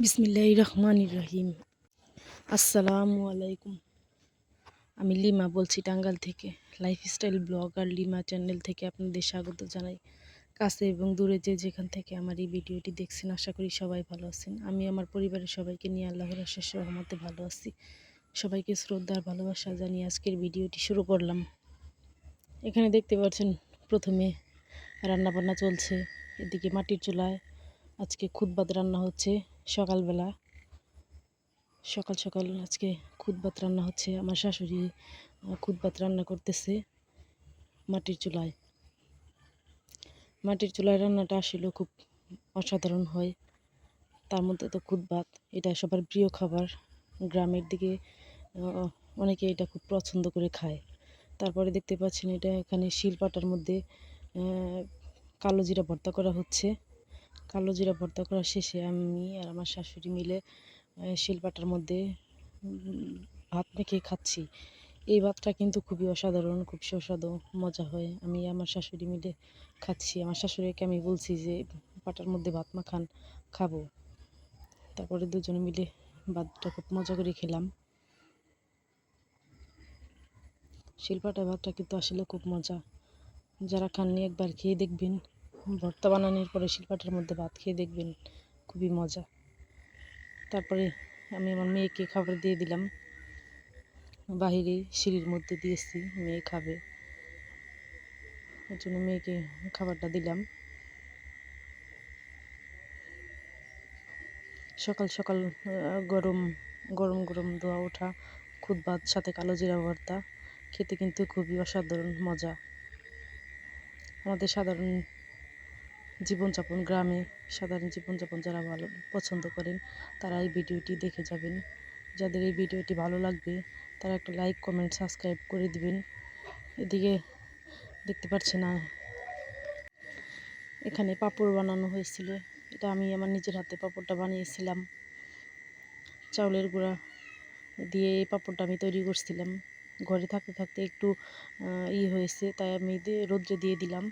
বিসমিল্লাহির রহমানির রহিম। আসসালামু আলাইকুম। আমি লিমা বলছি টাঙ্গাইল থেকে। লাইফস্টাইল ব্লগার লিমা চ্যানেল থেকে আপনাদের স্বাগত জানাই। কাছে এবং দূরে যেখান থেকে আমার এই ভিডিওটি দেখছেন, আশা করি সবাই ভালো আছেন। আমি আমার পরিবারের সবাইকে নিয়ে আল্লাহর অশেষ রহমতে ভালো আছি। সবাইকে শ্রদ্ধা আর ভালোবাসা জানিয়ে আজকের ভিডিওটি শুরু করলাম। এখানে দেখতে পাচ্ছেন প্রথমে রান্নাবান্না চলছে। এদিকে মাটির চুলায় আজকে খুদ ভাত রান্না হচ্ছে। সকালবেলা সকাল সকাল আজকে খুদ ভাত রান্না হচ্ছে। আমার শাশুড়ি খুদ ভাত রান্না করতেছে মাটির চুলায়। মাটির চুলায় রান্নাটা আসলে খুব অসাধারণ হয়। তার মধ্যে তো খুদ ভাত, এটা সবার প্রিয় খাবার। গ্রামের দিকে অনেকে এটা খুব পছন্দ করে খায়। তারপরে দেখতে পাচ্ছেন এটা এখানে শিলপাটার মধ্যে কালো জিরা ভর্তা করা হচ্ছে। কালো জিরা ভর্তা করা শেষে আমি আর আমার শাশুড়ি মিলে শিলপাটার মধ্যে ভাত মেখে খাচ্ছি। এই ভাতটা কিন্তু খুবই অসাধারণ, খুব সুস্বাদু, মজা হয়। আমি আমার শাশুড়ি মিলে খাচ্ছি। আমার শাশুড়িকে আমি বলছি যে পাটার মধ্যে ভাত মাখান, খাবো। তারপরে দুজনে মিলে ভাতটা খুব মজা করে খেলাম। শিলপাটার ভাতটা কিন্তু আসলে খুব মজা। যারা খাননি একবার খেয়ে দেখবেন। ভর্তা বানানোর পরে শিলপাটার মধ্যে ভাত খেয়ে দেখবেন, খুবই মজা। তারপরে আমি আমার মেয়েকে খাবার দিয়ে দিলাম। বাহিরে সিঁড়ির মধ্যে দিয়েছি, মেয়ে খাবে, এর জন্য মেয়েকে খাবারটা দিলাম। সকাল সকাল গরম গরম গরম ধোয়া ওঠা খুদ ভাত সাথে কালো জিরা ভর্তা খেতে কিন্তু খুবই অসাধারণ মজা। আমাদের সাধারণ জীবনযাপন, গ্রামে সাধারণ জীবনযাপন যারা ভালো পছন্দ করেন তারা এই ভিডিওটি দেখে যাবেন। যাদের এই ভিডিওটি ভালো লাগবে তারা একটা লাইক, কমেন্ট, সাবস্ক্রাইব করে দিবেন। এদিকে দেখতে পাচ্ছি না, এখানে পাঁপড় বানানো হয়েছিল। এটা আমি আমার নিজের হাতে পাঁপড়টা বানিয়েছিলাম। চাউলের গুঁড়া দিয়ে এই পাঁপড়টা আমি তৈরি করছিলাম। ঘরে থাকতে থাকতে একটু হয়েছে, তাই আমি রোদ্রে দিয়ে দিলাম।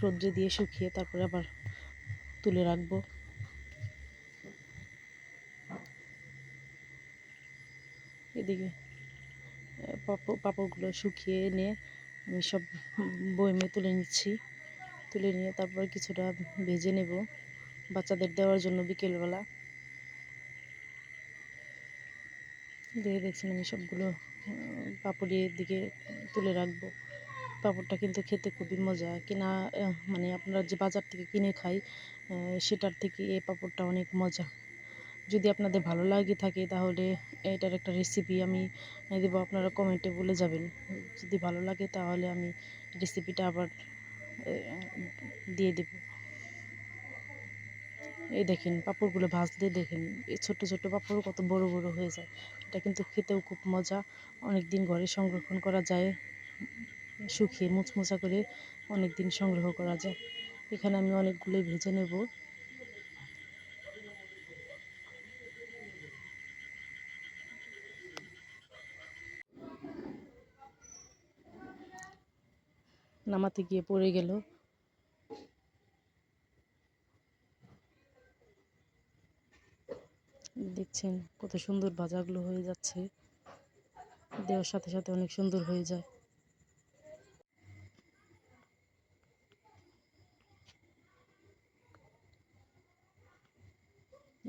রোদ্রে দিয়ে শুকিয়ে তারপরে আবার তুলে রাখবো। এদিকে পাঁপড়গুলো শুকিয়ে এনে আমি সব বয়মে তুলে নিচ্ছি। তুলে নিয়ে তারপর কিছুটা ভেজে নেব বাচ্চাদের দেওয়ার জন্য বিকেলবেলা। দেখছেন আমি সবগুলো পাঁপড়ের দিকে তুলে রাখবো। পাঁপড়টা কিন্তু খেতে খুবই মজা। কিনা মানে আপনারা যে বাজার থেকে কিনে খাই সেটার থেকে এই পাঁপড়টা অনেক মজা। যদি আপনাদের ভালো লাগে থাকে তাহলে এটার একটা রেসিপি আমি দেবো, আপনারা কমেন্টে বলে যাবেন। যদি ভালো লাগে তাহলে আমি রেসিপিটা আবার দিয়ে দেব। এই দেখেন পাঁপড়গুলো ভাজলে দেখেন এই ছোট্ট ছোট্ট পাঁপড় কত বড় বড় হয়ে যায়। এটা কিন্তু খেতেও খুব মজা। অনেক দিন ঘরে সংরক্ষণ করা যায়, শুকিয়ে মুচমুচা করে অনেক দিন সংগ্রহ করা যায়। এখানে আমি অনেকগুলোই ভেজে নেব। নামাতে গিয়ে পড়ে গেল। দেখছেন কত সুন্দর ভাজাগুলো হয়ে যাচ্ছে, দেওয়ার সাথে সাথে অনেক সুন্দর হয়ে যায়।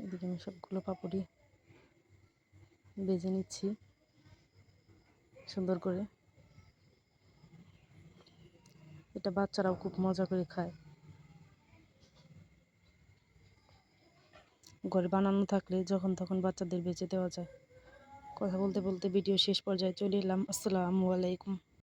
এদিকে আমি সবগুলো পাপড়ি ভেজে নিচ্ছি সুন্দর করে। এটা বাচ্চারাও খুব মজা করে খায়। ঘরে বানানো থাকলে যখন তখন বাচ্চাদের বেঁচে দেওয়া যায়। কথা বলতে বলতে ভিডিও শেষ পর্যায়ে চলে এলাম। আসসালামু আলাইকুম।